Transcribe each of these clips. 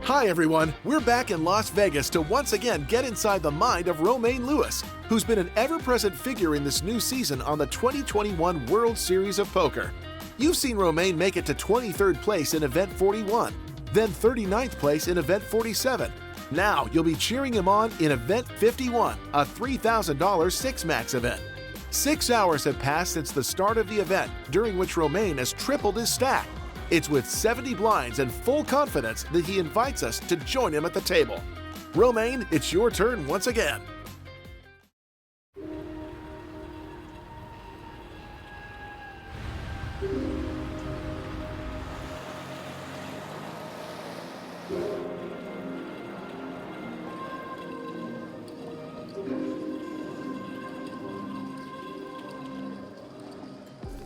Hi everyone, we're back in Las Vegas to once again get inside the mind of Romain Lewis, who's been an ever-present figure in this new season on the 2021 World Series of Poker. You've seen Romain make it to 23rd place in Event 41, then 39th place in Event 47. Now you'll be cheering him on in Event 51, a $3,000 Six-Max event. 6 hours have passed since the start of the event, during which Romain has tripled his stack. It's with 70 blinds and full confidence that he invites us to join him at the table. Romain, it's your turn once again.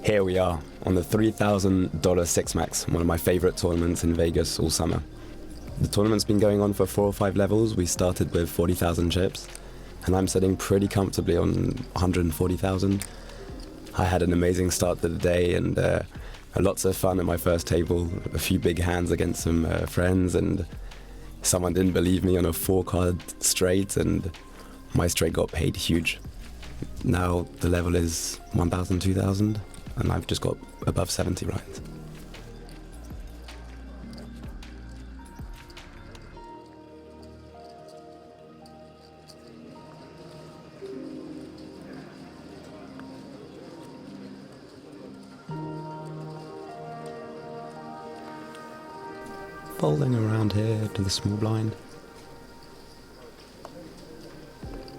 Here we are on the $3,000 Six-Max, one of my favorite tournaments in Vegas all summer. The tournament's been going on for 4 or 5 levels. We started with 40,000 chips, and I'm sitting pretty comfortably on 140,000. I had an amazing start to the day and lots of fun at my first table, a few big hands against some friends, and someone didn't believe me on a 4-card straight, and my straight got paid huge. Now the level is 1,000, 2,000. And I've just got above 70 blinds. Folding around here to the small blind.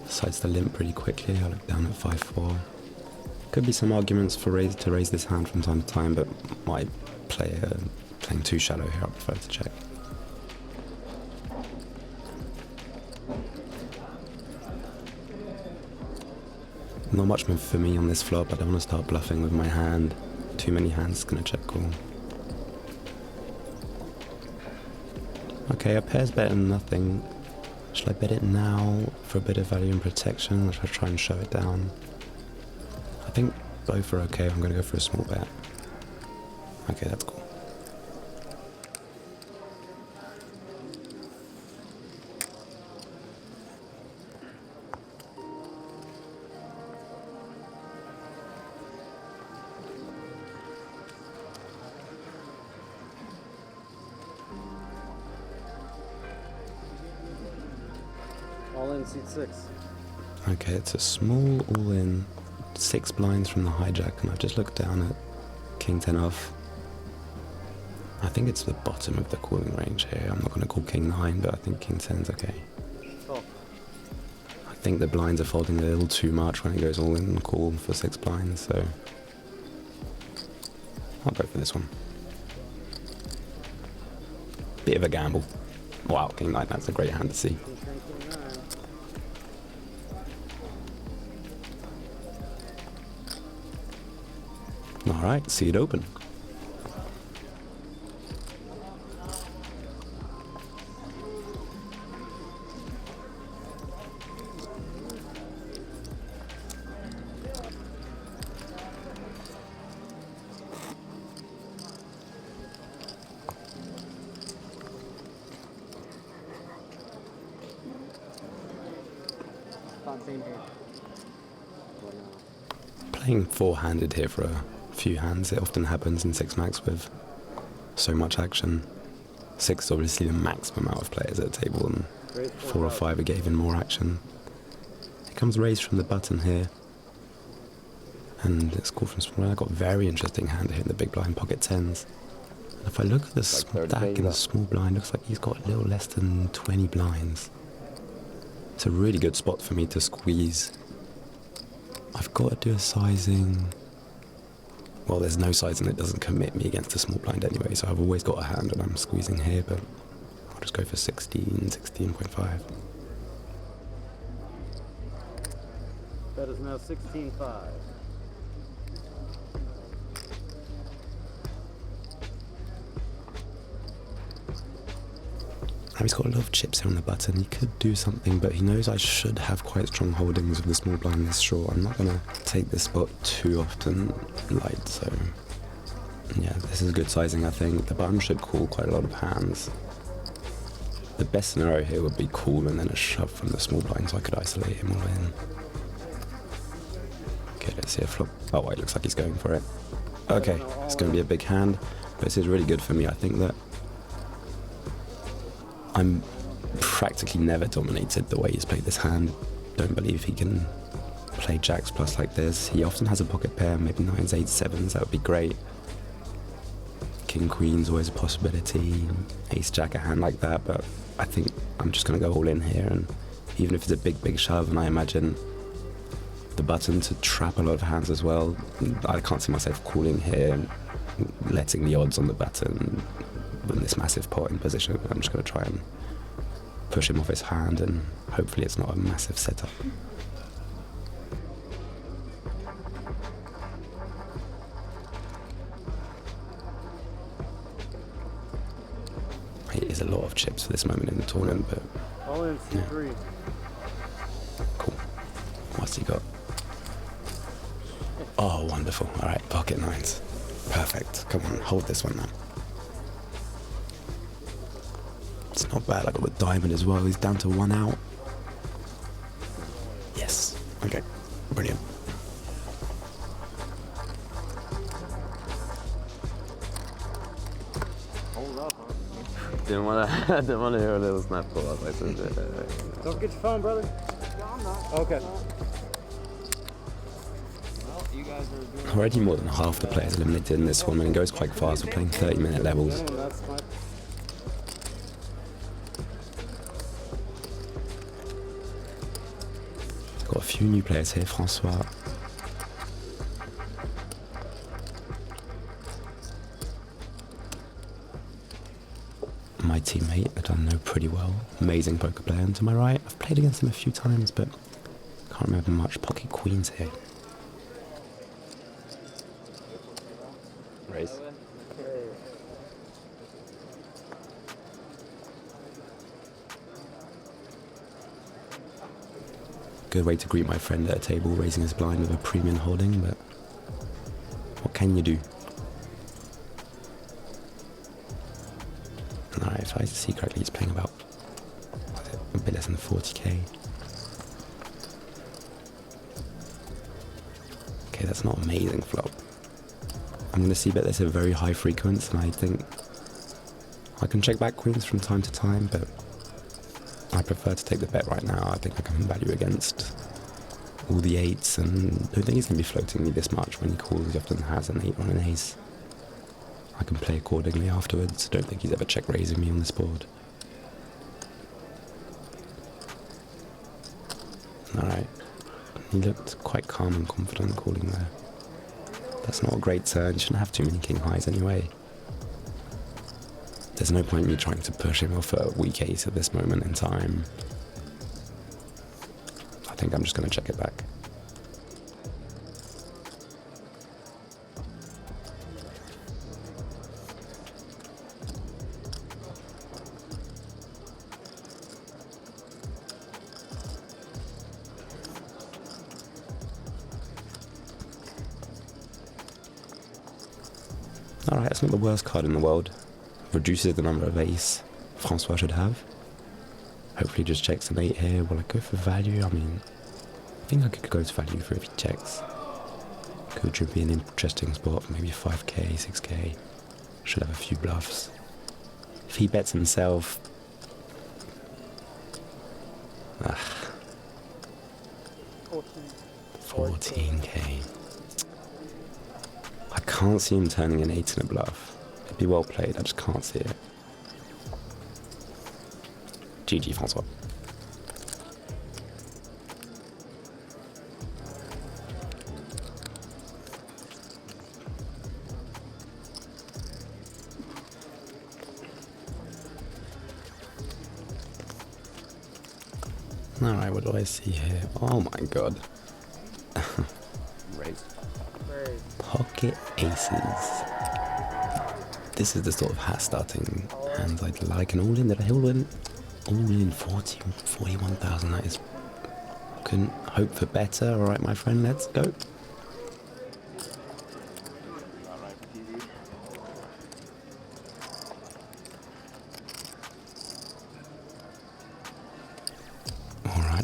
Decides to limp pretty quickly. I look down at 5-4. Could be some arguments for to raise this hand from time to time, but my player playing too shallow here, I prefer to check. Not much for me on this flop. I don't want to start bluffing with my hand. Too many hands, gonna check call. Okay, a pair's better than nothing. Should I bet it now for a bit of value and protection, or should I try and show it down? I think both are okay. I'm going to go for a small bet. Okay, that's cool. All in, seat 6. Okay, it's a small all-in. 6 blinds from the hijack, and I've just looked down at King 10 off. I think it's the bottom of the calling range here. I'm not going to call King 9, but I think King 10's okay. Oh. I think the blinds are folding a little too much when it goes all in and call for 6 blinds, so I'll go for this one. Bit of a gamble. Wow, King 9, that's a great hand to see. Alright, see it open. Playing 4-handed here for a few hands. It often happens in Six-Max with so much action. 6 is obviously the maximum amount of players at a table, and 4 or 5 are given more action. It comes raised from the button here, and it's called from small. I got a very interesting hand here in the big blind, pocket 10s. And if I look at the stack in the small blind, looks like he's got a little less than 20 blinds. It's a really good spot for me to squeeze. I've got to do a sizing. Well, there's no sizing that doesn't commit me against a small blind anyway, so I've always got a hand and I'm squeezing here, but I'll just go for 16.5. Bet is now 16.5. Now he's got a lot of chips here on the button. He could do something, but he knows I should have quite strong holdings with the small blind this short. I'm not going to take this spot too often light, so yeah, this is good sizing, I think. The button should call quite a lot of hands. The best scenario here would be call and then a shove from the small blind so I could isolate him all in. Okay, let's see a flop. Oh, it looks like he's going for it. Okay, it's going to be a big hand, but this is really good for me. I think that I'm practically never dominated the way he's played this hand. Don't believe he can play jacks plus like this. He often has a pocket pair, maybe 9s, 8s, 7s, that would be great. King Queen's always a possibility, Ace Jack a hand like that, but I think I'm just going to go all in here, and even if it's a big shove, and I imagine the button to trap a lot of hands as well, I can't see myself calling here, letting the odds on the button in this massive pot in position. I'm just going to try and push him off his hand, and hopefully it's not a massive setup. It is a lot of chips for this moment in the tournament, but All in C3. cool. What's he got? Oh, wonderful. All right, pocket 9s. Perfect. Come on, hold this one now. It's not bad. I got the diamond as well. He's down to 1 out. Yes. Okay. Brilliant. Hold up, huh? Didn't want to hear a little snap call. I was like, Don't forget your phone, brother. No, I'm not. Okay. Well, you guys are doing Already more than half the players eliminated in this tournament. It goes quite fast. We're playing 30-minute levels. That's my... Got a few new players here. Francois. My teammate that I know pretty well. Amazing poker player. And to my right, I've played against him a few times, but can't remember much. Pocket Queens here. Raise. Good way to greet my friend at a table, raising his blind with a premium holding, but what can you do? Alright, if I see correctly, he's playing about a bit less than 40k. Okay, that's not amazing flop. I'm going to see bet there's a very high frequency, and I think I can check back queens from time to time, but I prefer to take the bet right now. I think I can value against all the 8s, and I don't think he's going to be floating me this much. When he calls, he often has an 8 on an ace. I can play accordingly afterwards. I don't think he's ever check raising me on this board. Alright. He looked quite calm and confident calling there. That's not a great turn. You shouldn't have too many king highs anyway. There's no point in me trying to push him off a weak ace at this moment in time. I think I'm just going to check it back. Alright, that's not the worst card in the world. Reduces the number of ace Francois should have. Hopefully just checks an 8 here. Will I go for value? I mean, I think I could go to value for if he checks. Could be an interesting spot, maybe 5k, 6k. Should have a few bluffs. If he bets himself... 14k. I can't see him turning an 8 in a bluff. It'd be well played, I just can't see it. GG, Francois. Alright, what do I see here? Oh my god. raise. Pocket aces. This is the sort of hat starting hands I'd like. An all-in, did I all-in? All-in 41,000, that is... Couldn't hope for better. Alright, my friend, let's go.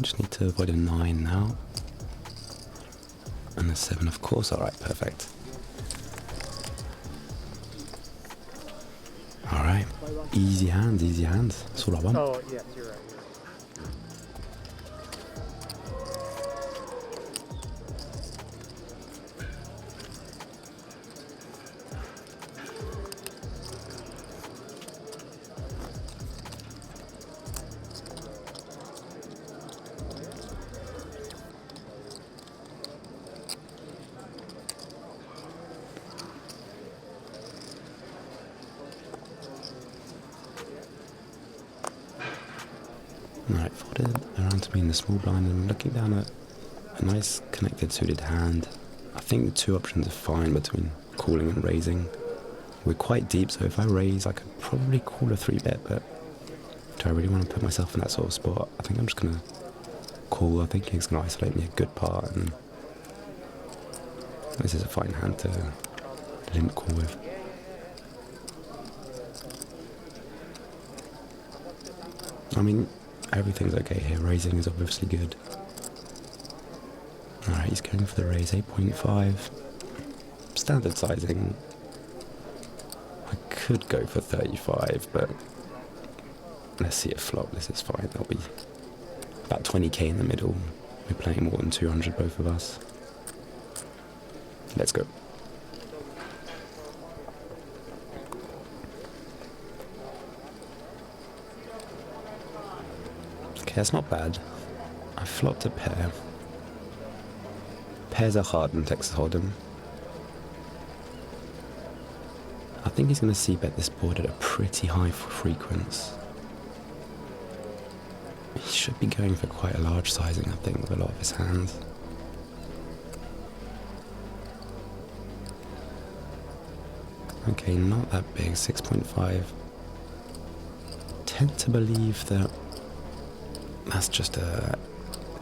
just need to avoid a 9 now. And a 7, of course. Alright, perfect. Alright. Easy hands, easy hands. That's all I want. Oh, yeah, you're right. Alright, folded around to me in the small blind and looking down at a nice connected suited hand. I think the two options are fine between calling and raising. We're quite deep, so if I raise I could probably call a 3-bet, but do I really want to put myself in that sort of spot? I think I'm just going to call. I think he's going to isolate me a good part, and this is a fine hand to limp call with. I mean, everything's okay here. Raising is obviously good. Alright, he's going for the raise, 8.5. Standard sizing. I could go for 35, but let's see it flop. This is fine. That'll be about 20k in the middle. We're playing more than 200, both of us. Let's go. Okay, that's not bad. I flopped a pair. Pairs are hard in Texas Hold'em. I think he's going to c-bet this board at a pretty high frequency. He should be going for quite a large sizing, I think, with a lot of his hands. Okay, not that big, 6.5. Tend to believe that that's just a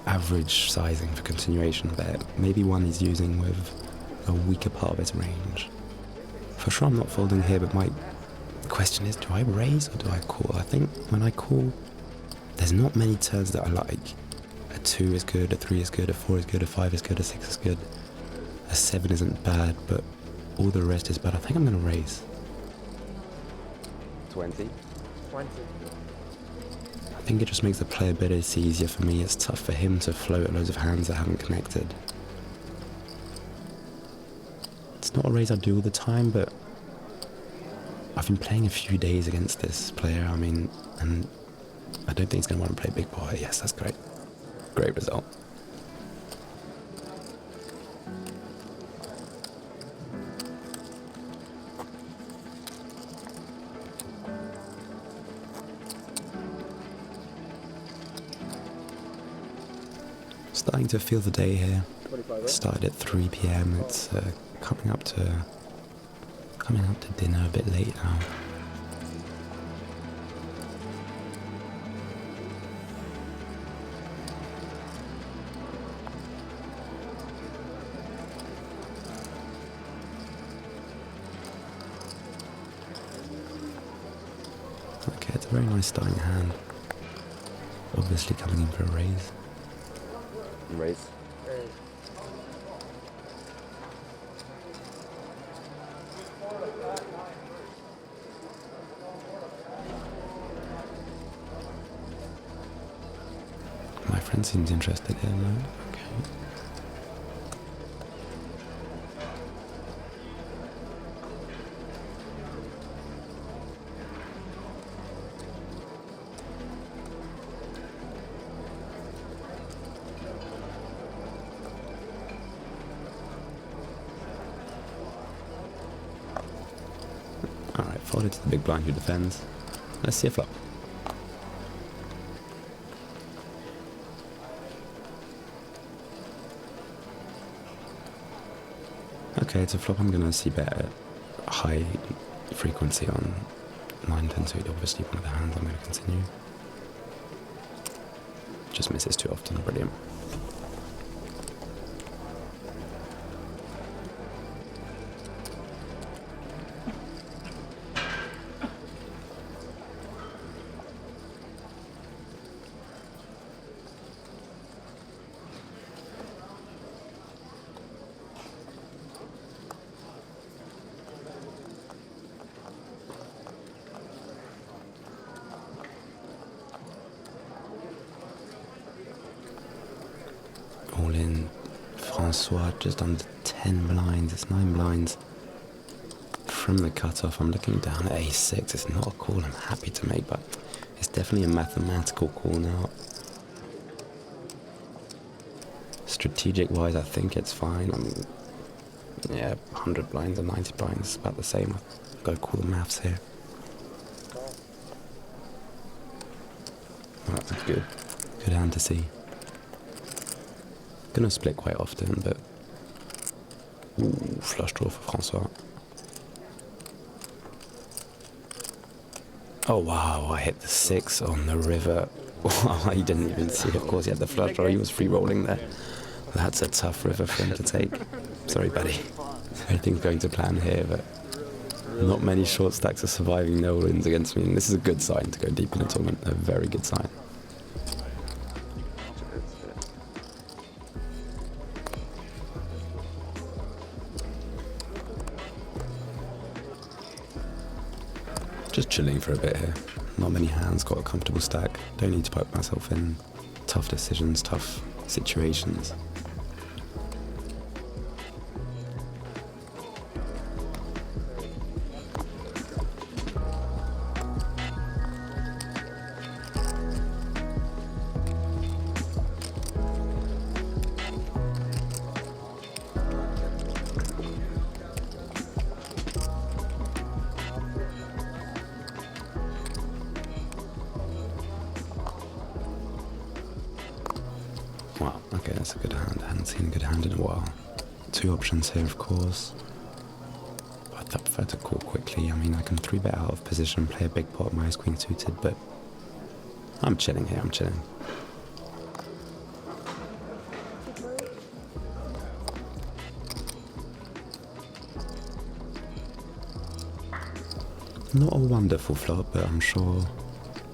average sizing for continuation bet. Maybe one he's using with a weaker part of his range. For sure I'm not folding here, but my question is, do I raise or do I call? I think when I call, there's not many turns that I like. A 2 is good, a 3 is good, a 4 is good, a 5 is good, a 6 is good. A 7 isn't bad, but all the rest is bad. I think I'm going to raise. 20. 20. I think it just makes the playability easier for me. It's tough for him to float loads of hands that haven't connected. It's not a raise I do all the time, but I've been playing a few days against this player, I mean, and I don't think he's going to want to play big boy. Yes, that's great. Great result. Starting to feel the day here. Started at 3 p.m. It's coming up to dinner a bit late now. Okay, it's a very nice starting hand. Obviously coming in for a raise. Raise. My friend seems interested here, no? Okay. Alright, folded to the big blind who defends. Let's see a flop. Okay, it's a flop. I'm going to see bet at high frequency on 9-10 suit, obviously one of the hands. I'm going to continue. Just misses too often. Brilliant. Francois, just under 10 blinds. It's 9 blinds. From the cutoff, I'm looking down at a6. It's not a call I'm happy to make, but it's definitely a mathematical call now. Strategic-wise, I think it's fine. 100 blinds and 90 blinds, about the same. I've got to call the maths here. Oh, that's good. Good hand to see. Gonna split quite often, but... Ooh, flush draw for Francois. Oh wow, I hit the 6 on the river. Wow, he didn't even see it. Of course, he had the flush draw, he was free rolling there. That's a tough river for him to take. Sorry, buddy. Everything's going to plan here, but not many short stacks are surviving no wins against me, and this is a good sign to go deep in a tournament. A very good sign. Just chilling for a bit here. Not many hands, got a comfortable stack. Don't need to put myself in tough decisions, tough situations. Wow, okay, that's a good hand. I haven't seen a good hand in a while. 2 options here, of course. I prefer to call quickly. I mean, I can 3-bet out of position, play a big pot, my ace queen suited, but I'm chilling here, I'm chilling. Not a wonderful flop, but I'm sure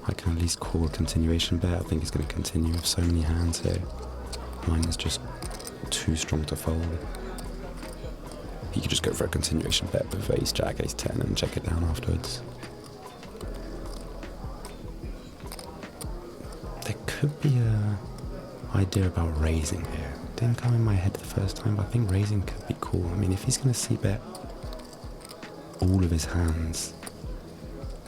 I can at least call a continuation bet. I think he's going to continue with so many hands here. Mine is just too strong to fold. He could just go for a continuation bet with ace jack, ace 10 and check it down afterwards. There could be a idea about raising here. Didn't come in my head the first time, but I think raising could be cool. I mean, if he's going to c-bet all of his hands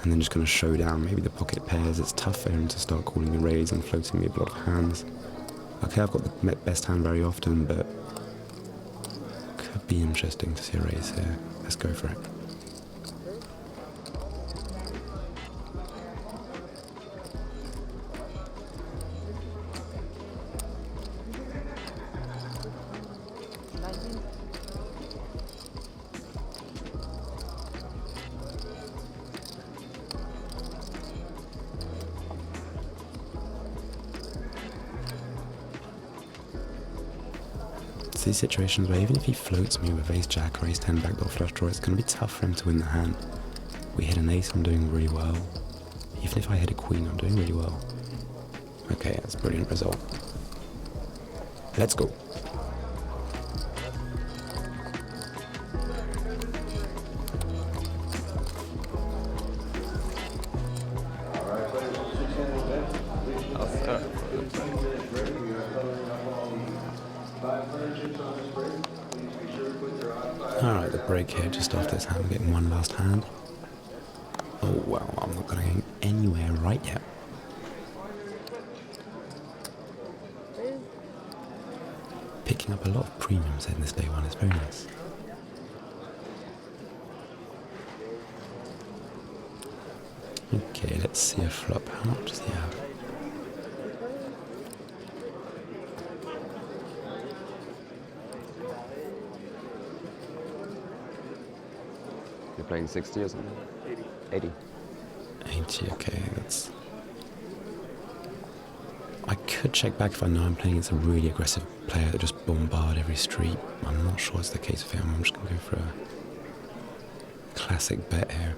and then just going to show down maybe the pocket pairs, it's tough for him to start calling a raise and floating me a lot of hands. Okay, I've got the best hand very often, but could be interesting to see a raise here. Let's go for it. These situations where even if he floats me with ace jack or ace 10 backdoor flush draw, it's going to be tough for him to win the hand. We hit an ace, I'm doing really well. Even if I hit a queen, I'm doing really well. Okay, that's a brilliant result. Let's go. Alright, the break here just after this hand, we're getting one last hand. Oh well, I'm not going anywhere right yet. Picking up a lot of premiums in this day one, it's very nice. Okay, let's see a flop. How much does he have? You're playing 60 or something? 80. 80, okay, that's... I could check back if I know I'm playing against a really aggressive player that just bombard every street. I'm not sure it's the case for him. I'm just going to go for a classic bet here.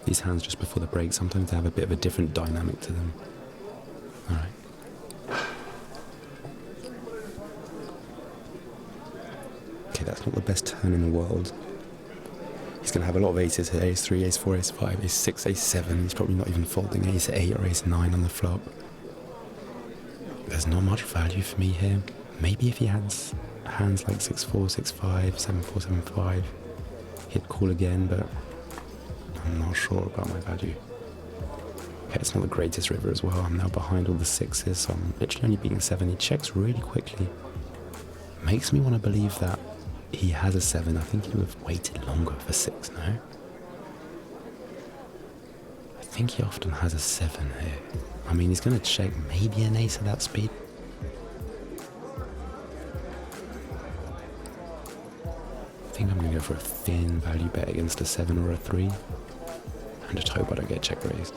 These hands just before the break, sometimes they have a bit of a different dynamic to them. Alright. Okay, that's not the best turn in the world. He's going to have a lot of aces here. Ace 3, ace 4, ace 5, ace 6, ace 7. He's probably not even folding ace 8 or ace 9 on the flop. there's not much value for me here. Maybe if he has hands like 6-4, 6-5, 7-4, 7-5, he'd call again, but I'm not sure about my value. Okay, it's not the greatest river as well. I'm now behind all the sixes, so I'm literally only beating 7. He checks really quickly. Makes me want to believe that he has a 7. I think he would have waited longer for 6, no? I think he often has a 7 here. I mean, he's going to check maybe an ace at that speed. I think I'm going to go for a thin value bet against a 7 or a 3. And just hope I don't get check raised.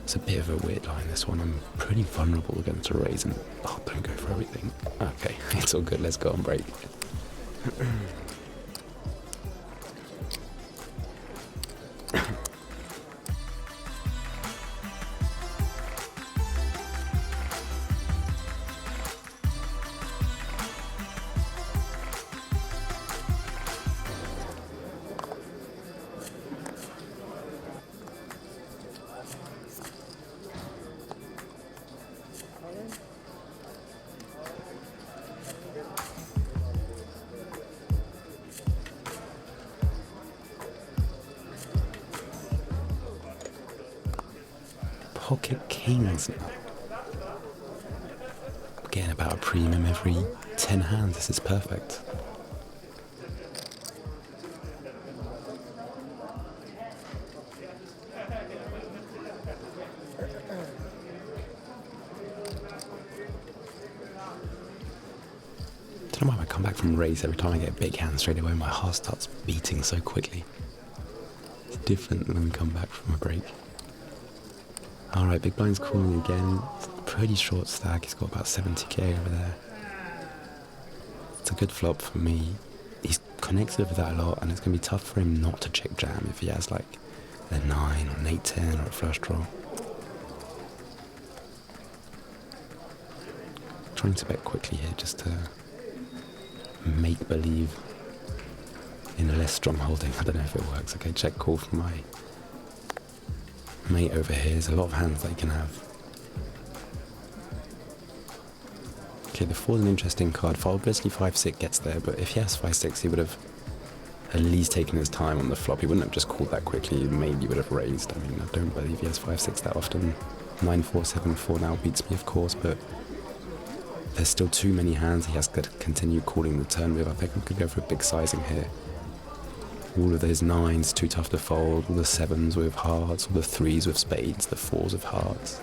It's a bit of a weird line, this one. I'm pretty vulnerable against a raise and... Oh, don't go for everything. Okay, it's all good. Let's go on break. Pocket kings now. Getting about a premium every 10 hands. This is perfect. I don't know why I come back from raise every time I get a big hand straight away. My heart starts beating so quickly. It's different than when we come back from a break. Alright, big blind's calling again. Pretty short stack, he's got about 70k over there. It's a good flop for me. He's connected with that a lot, and it's going to be tough for him not to check jam if he has like a 9 or an 8-10 or a flush draw. Trying to bet quickly here just to make believe in a less strong holding. I don't know if it works. Okay, check call from my mate over here. There's a lot of hands that he can have. Okay, the 4's an interesting card. Obviously 5-6 gets there, but if he has 5-6, he would have at least taken his time on the flop. He wouldn't have just called that quickly. He maybe would have raised. I mean, I don't believe he has 5-6 that often. 9-4, 7-4 now beats me, of course, but there's still too many hands he has to continue calling the turn with. I think we could go for a big sizing here. All of those 9s too tough to fold, all the 7s with hearts, all the 3s with spades, the 4s with hearts.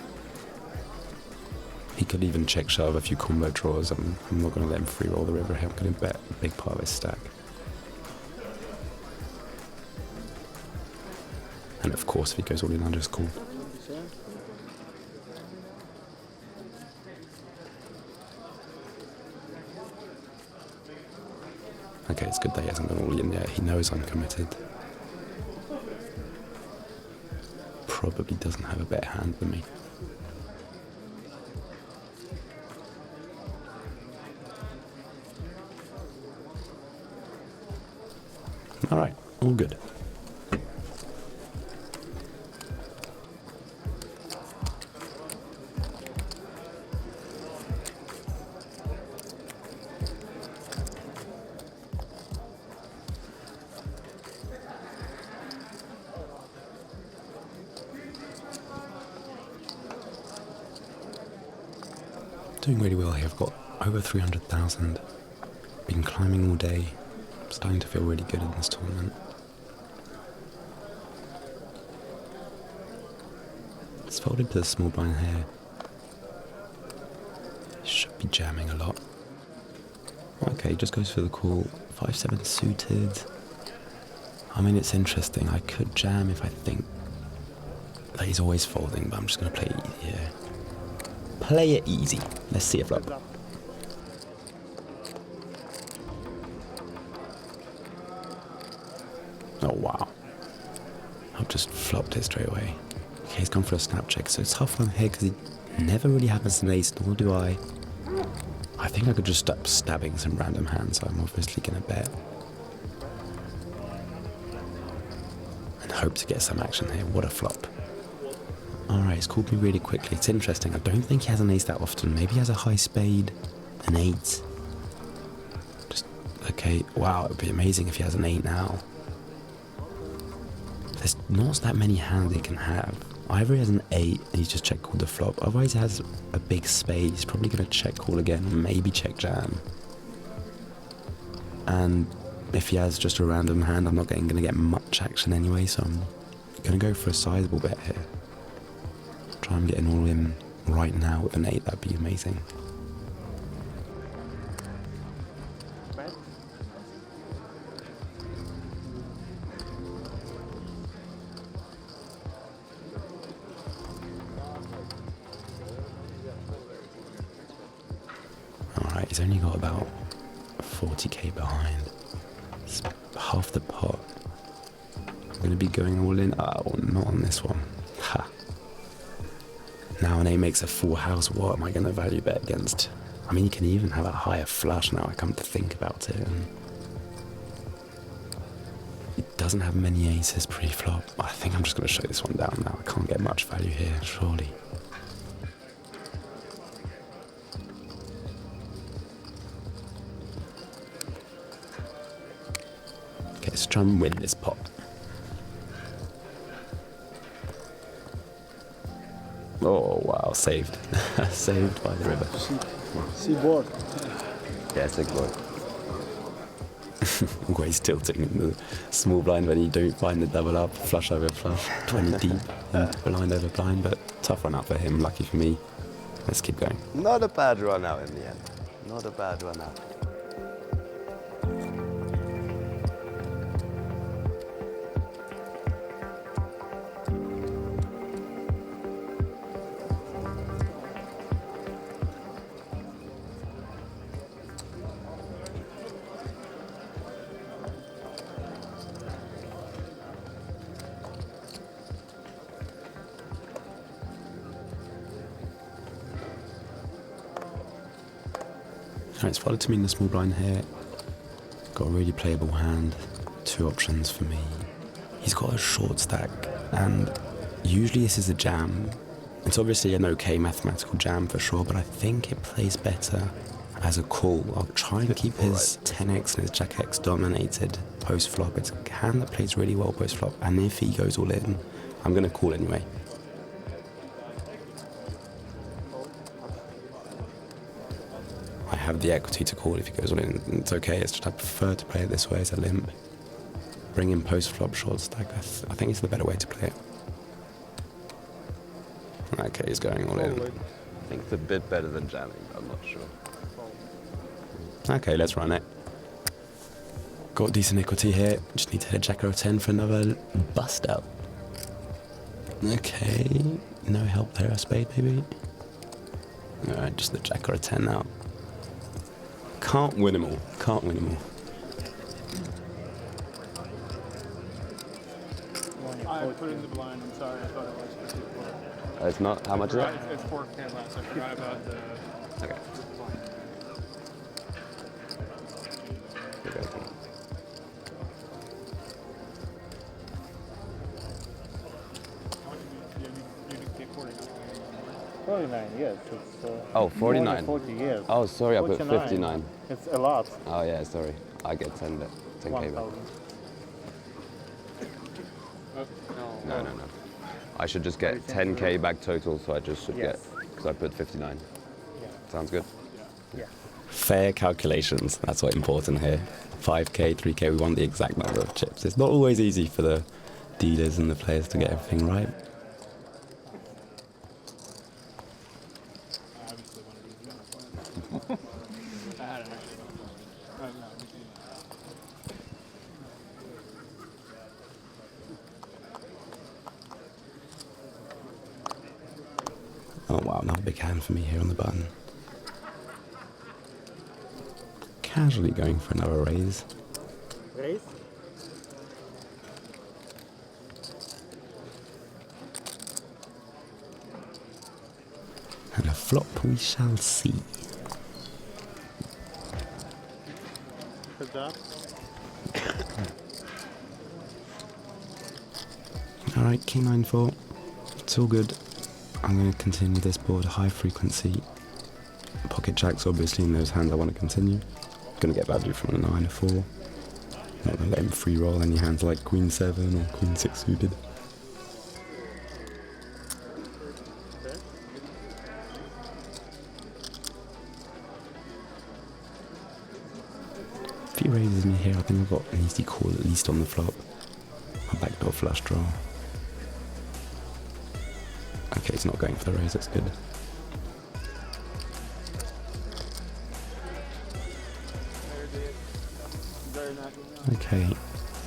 He could even check shove a few combo draws. I'm not going to let him free roll the river here. I'm going to bet a big part of his stack. And of course, if he goes all in, I'll just call. Okay, it's good that he hasn't gone all in yet. He knows I'm committed. Probably doesn't have a better hand than me. Alright, all good. Doing really well here. I've got over 300,000. Been climbing all day. I'm starting to feel really good in this tournament. It's folded to the small blind here. Should be jamming a lot. Okay, just goes for the call. 5-7 suited. I mean, it's interesting. I could jam if I think that he's always folding, but I'm just going to play it easy here. Play it easy. Let's see a flop. Oh, wow. I've just flopped it straight away. Okay, he's gone for a snap check, so it's tough on here because he never really happens an ace, nor do I. I think I could just stop stabbing some random hands, so I'm obviously going to bet. And hope to get some action here. What a flop. Alright, it's called me really quickly. It's interesting. I don't think he has an ace that often. Maybe he has a high spade, an 8. Just, okay, wow, it would be amazing if he has an 8 now. There's not that many hands he can have. Either he has an 8 and he's just check called the flop, otherwise he has a big spade. He's probably going to check call again, maybe check jam. And if he has just a random hand, I'm not going to get much action anyway, so I'm going to go for a sizable bet here. Try and get an all in right now with an 8, that'd be amazing. Alright, he's only got about 40k behind. It's half the pot. I'm going to be going all in. Oh, not on this one. Ha. Now an 8 makes a full house. What am I going to value bet against? I mean, you can even have a higher flush now I come to think about it. And he doesn't have many aces pre-flop. I think I'm just going to show this one down now. I can't get much value here, surely. Okay, let's try and win this pot. Oh wow, saved. Saved by the river. Seaboard. Yeah, 6 board. Always tilting in the small blind when you don't find the double up, flush over flush, 20 deep, and blind over blind, but tough run out for him, lucky for me. Let's keep going. Not a bad run out in the end. Not a bad run out. Alright, it's followed to me in the small blind here. Got a really playable hand. 2 options for me. He's got a short stack, and usually this is a jam. It's obviously an okay mathematical jam for sure, but I think it plays better as a call. I'll try and keep his 10x and his jack x dominated post flop. It's a hand that plays really well post flop, and if he goes all in, I'm going to call anyway. I have the equity to call if he goes all in. It's okay, it's just I prefer to play it this way as a limp. Bring in post-flop short stack. I think it's the better way to play it. Okay, he's going all in. I think it's a bit better than jamming, but I'm not sure. Okay, let's run it. Got decent equity here. Just need to hit a jack or a 10 for another bust out. Okay, no help there, a spade maybe. Alright, just the jack or a 10 now. Can't win them all. Can't win them all. I put it in the blind. I'm sorry. I thought it was 54. It's not. How much is that? It's 4K less. I forgot about the. Okay. Okay. You did get 49. 49, yes. It's, Oh, 49. 40 years. Oh, sorry, I put 49. 59. It's a lot. Oh yeah, sorry. I get 10k back. 1,000. No. I should just get 10k back total, so I just should Yes. get, because I put 59. Yeah. Sounds good. Yeah. Fair calculations, that's what's important here. 5k, 3k, we want the exact number of chips. It's not always easy for the dealers and the players to get everything right. I obviously wanted to do that. I had it actually. No, we do that. Oh wow, another big hand for me here on the button. Casually going for another raise. Raise? And a flop we shall see. job. Alright, King 9-4. It's all good. I'm going to continue this board high frequency. Pocket jacks, obviously, in those hands I want to continue. Going to get value from a 9 or 4. Not going to let him free roll any hands like Queen 7 or Queen 6 suited. If he raises me here, I think I've got an easy call at least on the flop. A backdoor flush draw. Okay, he's not going for the raise, that's good. Okay,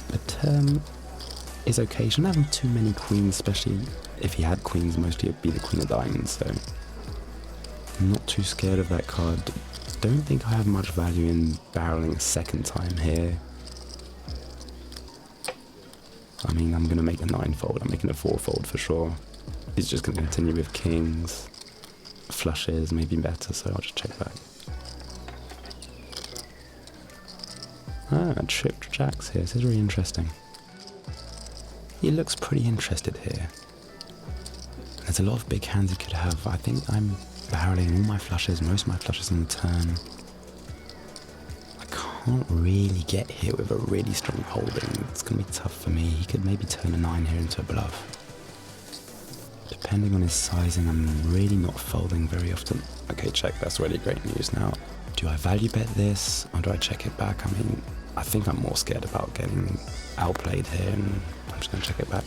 the turn is okay. Shouldn't have too many queens, especially if he had queens. Mostly it'd be the queen of diamonds, so I'm not too scared of that card. Don't think I have much value in barreling a second time here. I mean, I'm going to make a 9-fold. I'm making a 4-fold for sure. He's just going to continue with kings. Flushes, maybe better, so I'll just check back. Ah, tripped jacks here. This is really interesting. He looks pretty interested here. There's a lot of big hands he could have. I think I'm barreling all my flushes, most of my flushes on the turn. I can't really get hit with a really strong holding. It's going to be tough for me. He could maybe turn a 9 here into a bluff. Depending on his sizing, I'm really not folding very often. Okay, check. That's really great news now. Do I value bet this, or do I check it back? I mean, I think I'm more scared about getting outplayed here, and I'm just going to check it back.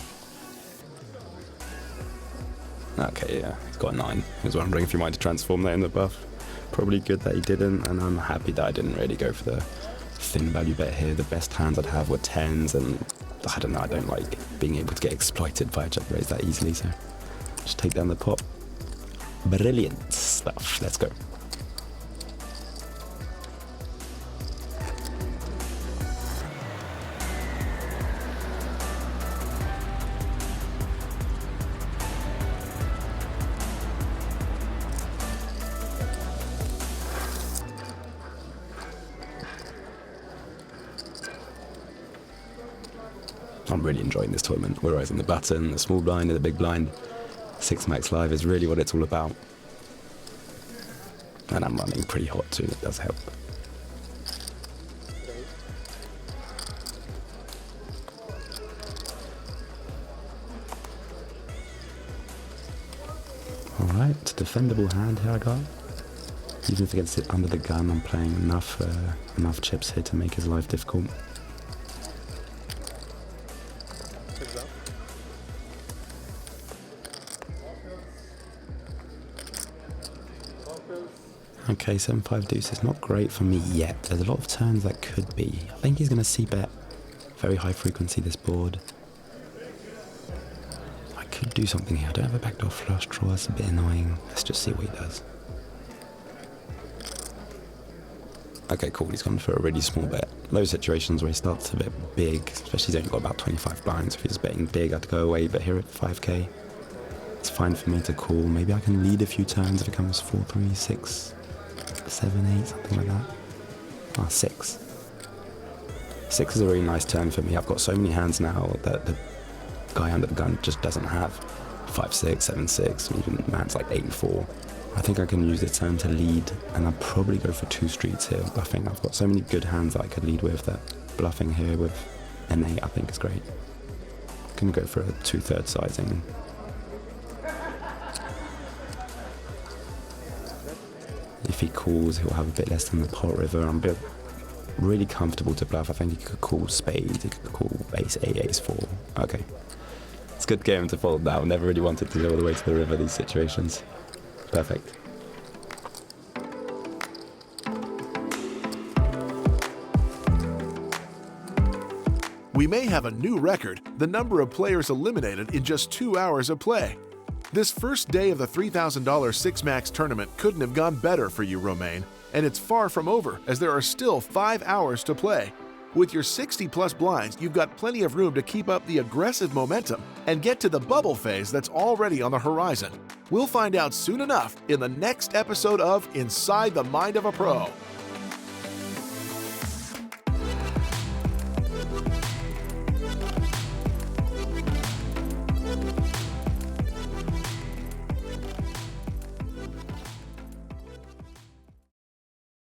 Okay, yeah, he's got a 9. I was wondering if he might transform that in the buff. Probably good that he didn't, and I'm happy that I didn't really go for the thin value bet here. The best hands I'd have were 10s, and I don't know, I don't like being able to get exploited by a check raise that easily, so just take down the pot. Brilliant stuff. Let's go. I'm really enjoying this tournament. We're raising the button, the small blind and the big blind. 6 max live is really what it's all about. And I'm running pretty hot too, that does help. Alright, defendable hand here I got. Even if he gets it under the gun, I'm playing enough chips here to make his life difficult. Okay, 7-5 deuce is not great for me yet. There's a lot of turns that could be. I think he's going to c-bet very high frequency this board. I could do something here. I don't have a backdoor flush draw. That's a bit annoying. Let's just see what he does. Okay, cool. He's gone for a really small bet. Those situations where he starts a bit big, especially he's only got about 25 blinds. If he's betting big, I'd go away. But here at 5k, it's fine for me to call. Maybe I can lead a few turns if it comes 4-3, 6, 7, 8, something like that. Ah, 6. 6 is a really nice turn for me. I've got so many hands now that the guy under the gun just doesn't have. 5-6, 7-6, even man's like 8-4. I think I can use this turn to lead, and I'll probably go for 2 streets here, bluffing. I've got so many good hands that I could lead with that bluffing here with an 8 I think is great. I'm gonna go for a 2/3 sizing. If he calls, he'll have a bit less than the pot river. I'm really comfortable to bluff. I think he could call spades, he could call ace-8, ace-4. Okay. It's a good game to fold now. Never really wanted to go all the way to the river, these situations. Perfect. We may have a new record, the number of players eliminated in just 2 hours of play. This first day of the $3,000 Six Max tournament couldn't have gone better for you, Romain, and it's far from over as there are still 5 hours to play. With your 60-plus blinds, you've got plenty of room to keep up the aggressive momentum and get to the bubble phase that's already on the horizon. We'll find out soon enough in the next episode of Inside the Mind of a Pro.